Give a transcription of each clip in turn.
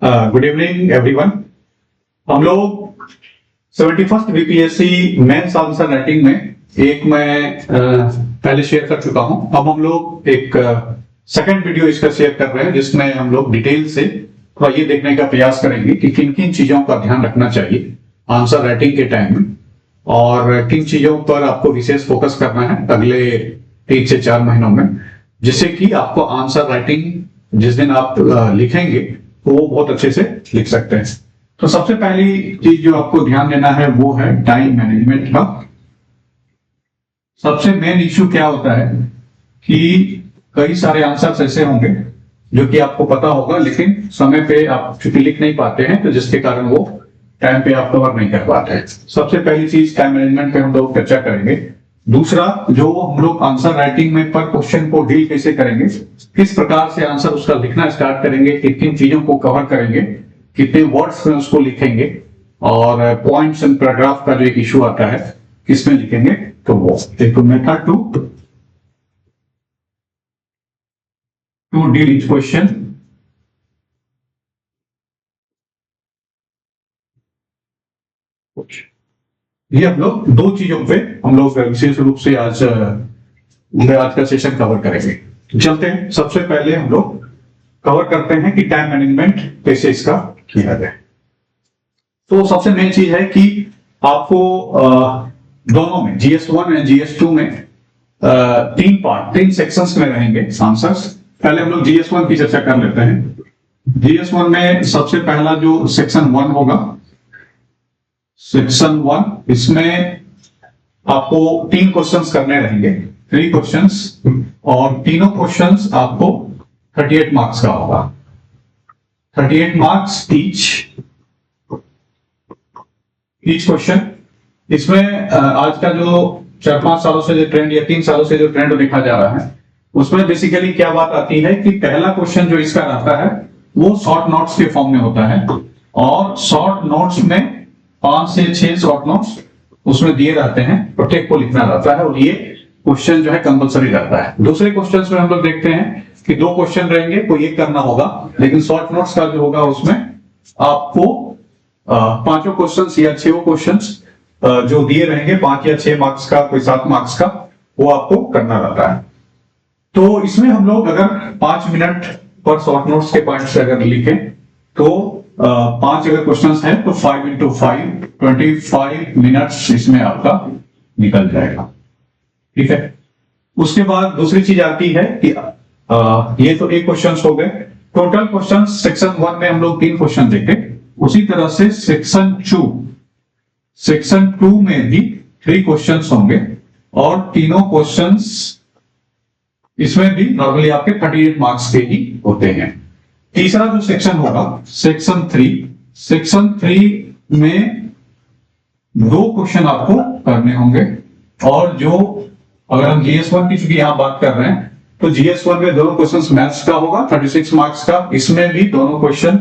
Good evening everyone. हम लोग 71st BPSC mains answer writing में एक मैं पहले शेयर कर चुका हूं। अब हम लोग एक सेकंड वीडियो इसका शेयर कर रहे हैं जिसमें हम लोग डिटेल से थोड़ा ये देखने का प्रयास करेंगे कि किन किन चीजों का ध्यान रखना चाहिए आंसर राइटिंग के टाइम में और किन चीजों पर आपको विशेष फोकस करना है अगले 3 से 4 महीनों में, जिससे कि आपको आंसर राइटिंग जिस दिन आप लिखेंगे तो वो बहुत अच्छे से लिख सकते हैं। तो सबसे पहली चीज जो आपको ध्यान देना है वो है टाइम मैनेजमेंट का। सबसे मेन इश्यू क्या होता है कि कई सारे आंसर्स ऐसे होंगे जो कि आपको पता होगा लेकिन समय पे आप चूंकि लिख नहीं पाते हैं तो जिसके कारण वो टाइम पे आप कवर नहीं कर पाते हैं। सबसे पहली चीज टाइम मैनेजमेंट पे हम लोग चर्चा करेंगे। दूसरा, जो हम लोग आंसर राइटिंग में पर क्वेश्चन को डील कैसे करेंगे, किस प्रकार से आंसर उसका लिखना स्टार्ट करेंगे, किन किन चीजों को कवर करेंगे, कितने वर्ड्स में उसको लिखेंगे और पॉइंट्स एंड पैराग्राफ का जो एक इशू आता है किसमें लिखेंगे, तो वो एक method to deal each question. ये हम लोग दो चीजों पे हम लोग विशेष रूप से आज का सेशन कवर करेंगे। चलते हैं, सबसे पहले हम लोग कवर करते हैं कि टाइम मैनेजमेंट कैसे इसका किया जाए। तो सबसे मेन चीज है कि आपको दोनों में GS1 और GS2 में 3 सेक्शंस में रहेंगे आंसर्स। पहले हम लोग GS1 की चर्चा कर लेते हैं। GS1 में सबसे पहला जो सेक्शन 1 होगा, सेक्शन 1, इसमें आपको 3 क्वेश्चंस करने रहेंगे, 3 क्वेश्चंस, और तीनों क्वेश्चंस आपको 38 मार्क्स का होगा। 38 मार्क्स ईच क्वेश्चन। इसमें आज का जो 4-5 सालों से जो ट्रेंड या 3 सालों से जो ट्रेंड देखा जा रहा है उसमें बेसिकली क्या बात आती है कि पहला क्वेश्चन जो इसका रहता है वो शॉर्ट नोट्स के फॉर्म में होता है और शॉर्ट नोट्स में 5 से 6 शॉर्ट नोट्स उसमें दिए रहते हैं, प्रत्येक को लिखना रहता है और ये क्वेश्चन जो है कंपलसरी रहता है। दूसरे क्वेश्चंस में हम लोग देखते हैं कि 2 क्वेश्चन रहेंगे, कोई एक करना होगा, लेकिन शॉर्ट नोट्स का जो होगा उसमें आपको 5 क्वेश्चंस या 6 क्वेश्चंस जो दिए रहेंगे, 5 या 6 मार्क्स का, कोई 7 मार्क्स का, वो आपको करना रहता है। तो इसमें हम लोग अगर 5 मिनट पर शॉर्ट नोट्स के पॉइंट्स अगर लिखें तो 5 अगर क्वेश्चंस हैं तो 5 into 5 25 मिनट्स इसमें आपका निकल जाएगा। ठीक है। उसके बाद दूसरी चीज आती है कि ये तो एक क्वेश्चंस हो गए। टोटल क्वेश्चंस सेक्शन 1 में हम लोग 3 क्वेश्चन देखे, उसी तरह से सेक्शन 2 में भी 3 क्वेश्चंस होंगे और तीनों क्वेश्चंस इसमें भी नॉर्मली आपके 38 मार्क्स के ही होते हैं। तीसरा जो सेक्शन होगा सेक्शन 3 में 2 क्वेश्चन आपको करने होंगे और जो अगर हम GS1 की चूंकि यहां बात कर रहे हैं तो GS1 में दोनों क्वेश्चन मैथ्स का होगा 36 मार्क्स का। इसमें भी दोनों क्वेश्चन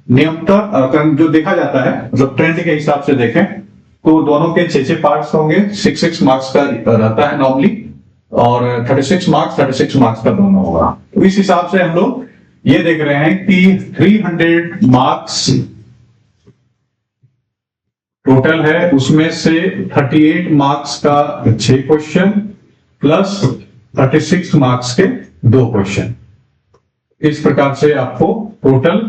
नियमतः जो देखा जाता है, मतलब ट्रेंड के हिसाब से देखें तो दोनों के 6 पार्ट्स होंगे, 6 मार्क्स का रहता है नॉर्मली, और 36 मार्क्स का दोनों होगा। तो इस हिसाब से हम लोग ये देख रहे हैं कि 300 मार्क्स टोटल है, उसमें से 38 मार्क्स का 6 क्वेश्चन प्लस 36 मार्क्स के 2 क्वेश्चन। इस प्रकार से आपको टोटल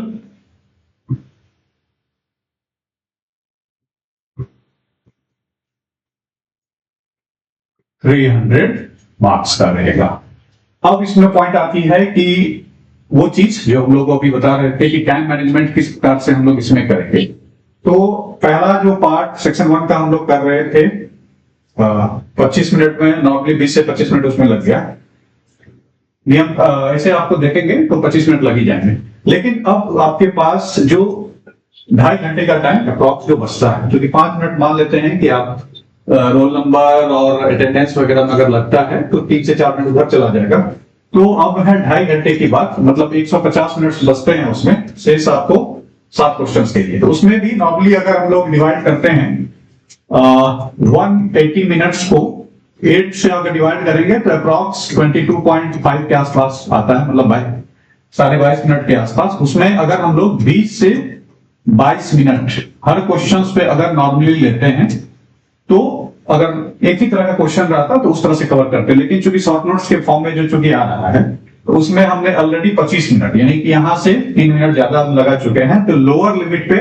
300 मार्क्स का रहेगा। अब इसमें पॉइंट आती है कि वो चीज जो हम लोग अभी बता रहे थे कि टाइम मैनेजमेंट किस प्रकार से हम लोग इसमें करेंगे। तो पहला जो पार्ट सेक्शन 1 का हम लोग कर रहे थे 25 मिनट में, नॉर्मली 20 से 25 मिनट उसमें लग गया। नियम ऐसे आपको देखेंगे तो 25 मिनट लग ही जाएंगे, लेकिन अब आपके पास जो 2.5 घंटे का टाइम अप्रॉक्स जो बचता है, क्योंकि 5 मिनट मान लेते हैं कि आप रोल नंबर और अटेंडेंस वगैरह में अगर लगता है तो 3 से 4 मिनट उधर चला जाएगा। तो अब है 2.5 घंटे की बात, मतलब 150 मिनट बचते हैं उसमें, शेष आपको 7 क्वेश्चंस के लिए। तो उसमें भी नॉर्मली अगर हम लोग डिवाइड करते हैं 180 मिनट्स को 8 से अगर डिवाइड करेंगे तो अप्रॉक्स 22.5 के आसपास आता है, मतलब भाई 22.5 मिनट के आसपास। उसमें अगर हम लोग 20 से 22 मिनट हर क्वेश्चन पे अगर नॉर्मली लेते हैं, तो अगर एक ही तरह का क्वेश्चन रहता तो उस तरह से कवर करते, लेकिन चूंकि शॉर्ट नोट्स के फॉर्म में जो चूंकि आ रहा है, तो उसमें हमने ऑलरेडी 25 मिनट यानी कि यहां से 3 मिनट ज्यादा हम लगा चुके हैं, तो लोअर लिमिट पे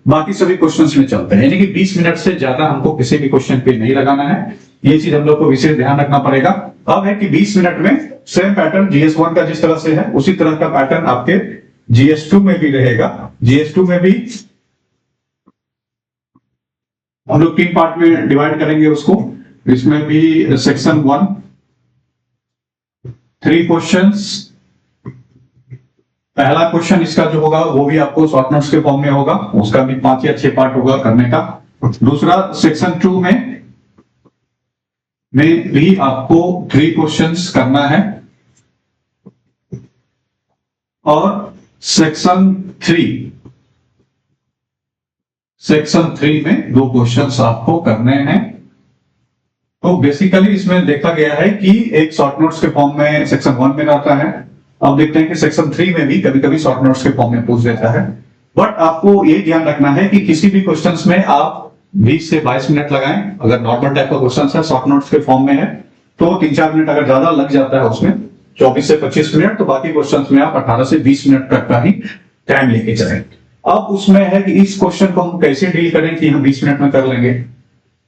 बाकी सभी क्वेश्चंस में चलते हैं, यानी कि 20 मिनट से ज्यादा हमको किसी भी क्वेश्चन पे नहीं लगाना है। ये चीज हम लोग को विशेष ध्यान रखना पड़ेगा। अब है कि 20 मिनट में सेम पैटर्न GS1 का जिस तरह से है उसी तरह का पैटर्न आपके GS2 में भी रहेगा। GS2 में भी हम लोग 3 पार्ट में डिवाइड करेंगे उसको। इसमें भी सेक्शन 1 3 क्वेश्चंस। पहला क्वेश्चन इसका जो होगा वो भी आपको शॉर्ट नोट्स के फॉर्म में होगा, उसका भी 5 या 6 पार्ट होगा करने का। दूसरा सेक्शन 2 में भी आपको 3 क्वेश्चंस करना है, और सेक्शन 3 में 2 क्वेश्चंस आपको करने हैं। तो बेसिकली इसमें देखा गया है कि एक शॉर्ट नोट्स के फॉर्म में सेक्शन 1 में रहता है। अब देखते हैं कि सेक्शन 3 में भी कभी कभी शॉर्ट नोट्स के फॉर्म में पूछ देता है, बट आपको ये ध्यान रखना है कि किसी भी क्वेश्चंस में आप 20 से 22 मिनट लगाएं। अगर नॉर्मल टाइप का क्वेश्चन है, शॉर्ट नोट्स के फॉर्म में है, तो 3-4 मिनट अगर ज्यादा लग जाता है उसमें 24 से 25 मिनट, तो बाकी क्वेश्चंस में आप 18 से 20 मिनट तक का ही टाइम लेके चलें। अब उसमें है कि इस क्वेश्चन को हम कैसे डील करें कि हम 20 मिनट में कर लेंगे।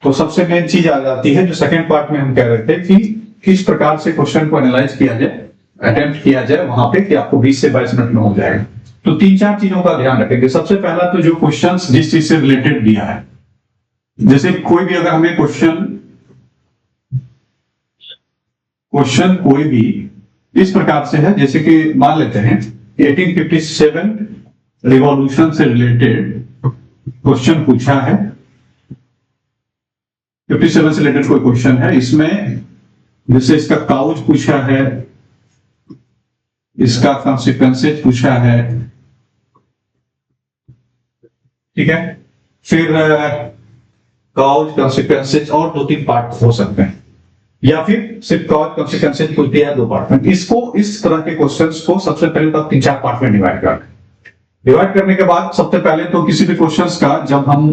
तो सबसे मेन चीज आ जाती है जो सेकंड पार्ट में हम कह रहे थे कि किस प्रकार से क्वेश्चन को एनालाइज किया जाए, अटेम्प्ट किया जाए वहां पे कि आपको 20 से 22 मिनट में हो जाएगा। तो 3-4 चीजों का ध्यान रखेंगे। सबसे पहला तो जो क्वेश्चंस जिस चीज से रिलेटेड दिया है, जैसे कोई भी अगर हमें क्वेश्चन कोई भी इस प्रकार से है, जैसे कि मान लेते हैं 1857 रिवॉल्यूशन से रिलेटेड क्वेश्चन पूछा है, 57 से रिलेटेड कोई क्वेश्चन है, इसमें जैसे इसका काउज पूछा है, इसका कॉन्सिक्वेंसेज पूछा है, ठीक है, फिर काउज कॉन्सिक्वेंसेज और 2-3 पार्ट हो सकते हैं, या फिर सिर्फ काउज कॉन्सिक्वेंसेज कुछ दिया है 2 पार्ट में। इसको इस तरह के क्वेश्चंस को सबसे पहले तो 3-4 पार्ट में डिवाइड करने के बाद सबसे पहले तो किसी भी क्वेश्चंस का जब हम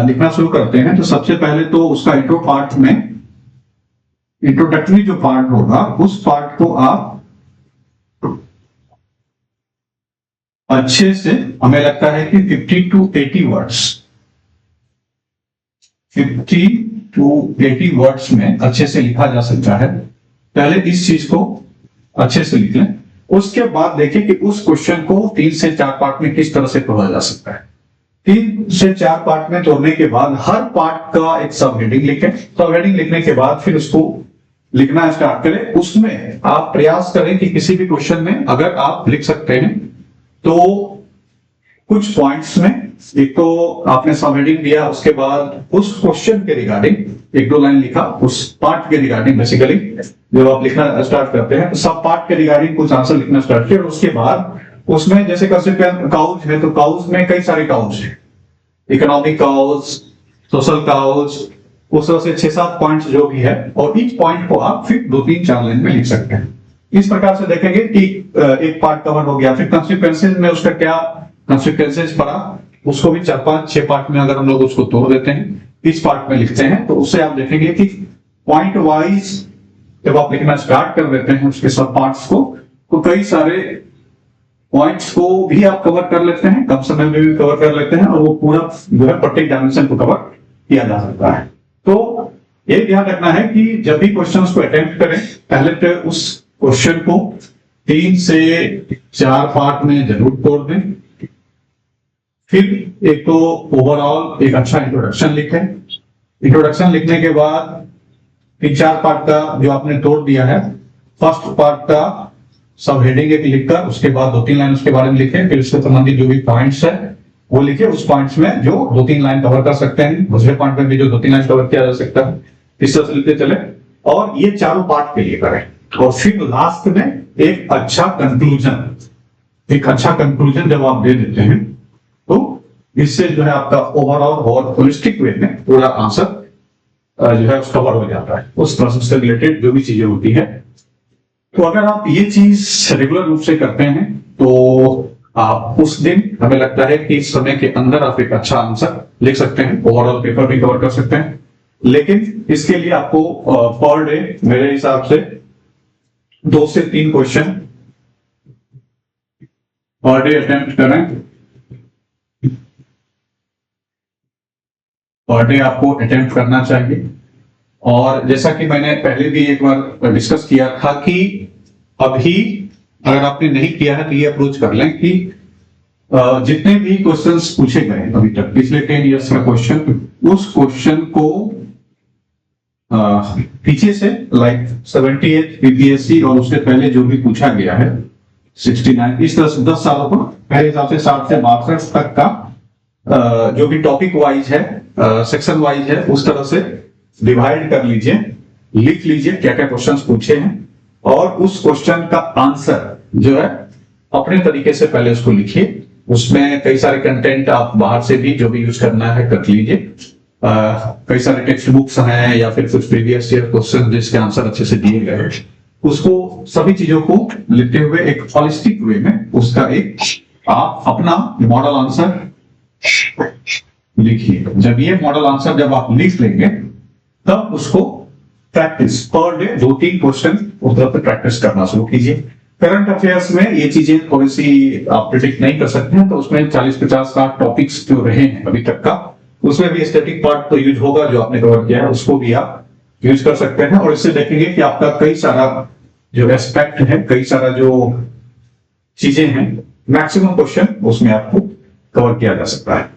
लिखना शुरू करते हैं, तो सबसे पहले तो उसका इंट्रो पार्ट में इंट्रोडक्टरी जो पार्ट होगा उस पार्ट को आप अच्छे से, हमें लगता है कि 50 to 80 वर्ड्स 50 to 80 वर्ड्स में अच्छे से लिखा जा सकता है। पहले इस चीज को अच्छे से लिख लें, उसके बाद देखें कि उस क्वेश्चन को 3 से 4 पार्ट में किस तरह से तोड़ा जा सकता है। 3 से 4 पार्ट में तोड़ने के बाद हर पार्ट का एक सब हेडिंग लिखें। सब हेडिंग लिखने के बाद फिर उसको लिखना स्टार्ट करें। उसमें आप प्रयास करें कि किसी भी क्वेश्चन में अगर आप लिख सकते हैं तो कुछ पॉइंट्स में, एक तो आपने सब हेडिंग दिया, उसके बाद उस क्वेश्चन के रिगार्डिंग 1-2 लाइन लिखा, उस पार्ट के रिगार्डिंग बेसिकली जब आप लिखना स्टार्ट करते हैं तो सब पार्ट के रिगार्डिंग कुछ आंसर लिखना स्टार्ट किया। और उसके बाद उसमें जैसे काउज है तो काउज में कई सारे काउज है, इकोनॉमिक काउज, सोशल काउज, उस तरह से 6-7 पॉइंट्स जो भी है, और ईच पॉइंट को आप फिर 2-3-4 लाइन में लिख सकते हैं। इस प्रकार से देखेंगे कि एक पार्ट कवर हो गया। फिर कॉन्सिक्वेंसेज में उसका क्या कॉन्सिक्वेंसेज पड़ा, उसको भी 4-5-6 पार्ट में अगर हम लोग उसको तोड़ देते हैं, इस पार्ट में लिखते हैं, तो उससे आप देखेंगे कि पॉइंट वाइज जब आप लिखना स्टार्ट कर देते हैं उसके सब पार्ट्स को, तो कई सारे पॉइंट्स को भी आप कवर कर लेते हैं, कम समय में भी कवर कर लेते हैं, और वो पूरा जो है प्रत्येक डायमेंशन को कवर किया जा सकता है। तो ये ध्यान रखना है कि जब भी क्वेश्चंस को अटेम्प्ट करें, पहले तो उस क्वेश्चन को 3 से 4 पार्ट में जरूर तोड़ दें। फिर एक तो ओवरऑल एक अच्छा इंट्रोडक्शन लिखें। इंट्रोडक्शन लिखने के बाद 3-4 पार्ट का जो आपने तोड़ दिया है, फर्स्ट पार्ट का सब हेडिंग एक लिखकर उसके बाद 2-3 लाइन उसके बारे में लिखें। फिर उससे संबंधित जो भी पॉइंट्स है वो लिखे, उस पॉइंट्स में जो 2-3 लाइन कवर कर सकते हैं, दूसरे पॉइंट में भी जो 2-3 लाइन कवर किया जा सकता है, इस तरह से लिखते चले। और ये चारों पार्ट के लिए करें, और फिर लास्ट में एक अच्छा कंक्लूजन जब आप दे देते हैं, तो इससे जो है आपका ओवरऑल और होलिस्टिक वे में पूरा आंसर जो है कवर हो जाता है। उस प्रोसेस से रिलेटेड जो भी चीजें होती है तो अगर आप ये चीज रेगुलर रूप से करते हैं तो आप उस दिन, हमें लगता है कि इस समय के अंदर आप एक अच्छा आंसर लिख सकते हैं, ओवरऑल पेपर भी कवर कर सकते हैं। लेकिन इसके लिए आपको पर डे मेरे हिसाब से 2 से 3 क्वेश्चन पर डे अटेम्प्ट करें। पर डे आपको अटेम्प्ट करना चाहिए। और जैसा कि मैंने पहले भी एक बार डिस्कस किया था कि अभी अगर आपने नहीं किया है तो ये अप्रोच कर लें कि जितने भी क्वेश्चंस पूछे गए अभी तक पिछले 10 इयर्स का क्वेश्चन, उस क्वेश्चन को पीछे से लाइक 78 बीपीएससी और उससे पहले जो भी पूछा गया है 69, इस तरह से 10 सालों पर मेरे हिसाब से 60 से 62 तक का जो भी टॉपिक वाइज है, सेक्शन वाइज है, उस तरह से डिवाइड कर लीजिए, लिख लीजिए क्या क्या क्वेश्चंस पूछे हैं, और उस क्वेश्चन का आंसर जो है अपने तरीके से पहले उसको लिखिए। उसमें कई सारे कंटेंट आप बाहर से भी जो भी यूज करना है कर लीजिए। कई सारे टेक्स्ट बुक्स हैं या फिर कुछ प्रीवियस ईयर क्वेश्चन जिसके आंसर अच्छे से दिए गए हैं, उसको सभी चीजों को लिखते हुए एक हॉलिस्टिक वे में उसका एक आप अपना मॉडल आंसर लिखिए। जब ये मॉडल आंसर जब आप लिख लेंगे तब उसको प्रैक्टिस पर डे 2-3 क्वेश्चन उस तरह पे प्रैक्टिस करना शुरू कीजिए। करंट अफेयर्स में ये चीजें थोड़ी सी आप प्रिडिक्ट नहीं कर सकते हैं, तो उसमें 40-50 टॉपिक्स जो रहे हैं अभी तक का, उसमें भी स्टैटिक पार्ट तो यूज होगा जो आपने कवर किया है, उसको भी आप यूज कर सकते हैं। और इससे देखेंगे कि आपका कई सारा जो एस्पेक्ट है, कई सारा जो चीजें हैं, मैक्सिमम क्वेश्चन उसमें आपको कवर किया जा सकता है।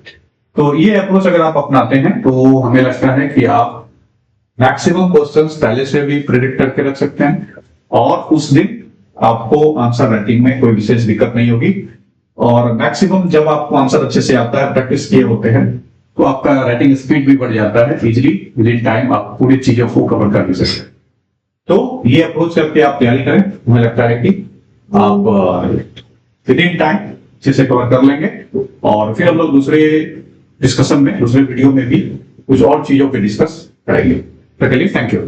तो ये अप्रोच अगर आप अपनाते हैं तो हमें लगता है कि आप मैक्सिमम क्वेश्चंस पहले से भी प्रिडिक्ट करके रख सकते हैं, और उस दिन आपको आंसर राइटिंग में कोई विशेष दिक्कत नहीं होगी। और मैक्सिमम जब आपको आंसर अच्छे से आता है, प्रैक्टिस किए होते हैं, तो आपका राइटिंग स्पीड भी बढ़ जाता है, इजिली विद इन टाइम आप पूरी चीजों को कवर कर भी सकते हैं। तो ये अप्रोच करके आप तैयारी करें, मुझे लगता है कि आप विद इन टाइम अच्छे से कवर कर लेंगे। और फिर हम लोग दूसरे डिस्कशन में, दूसरे वीडियो में भी कुछ और चीजों पे डिस्कस करेंगे। Thank you.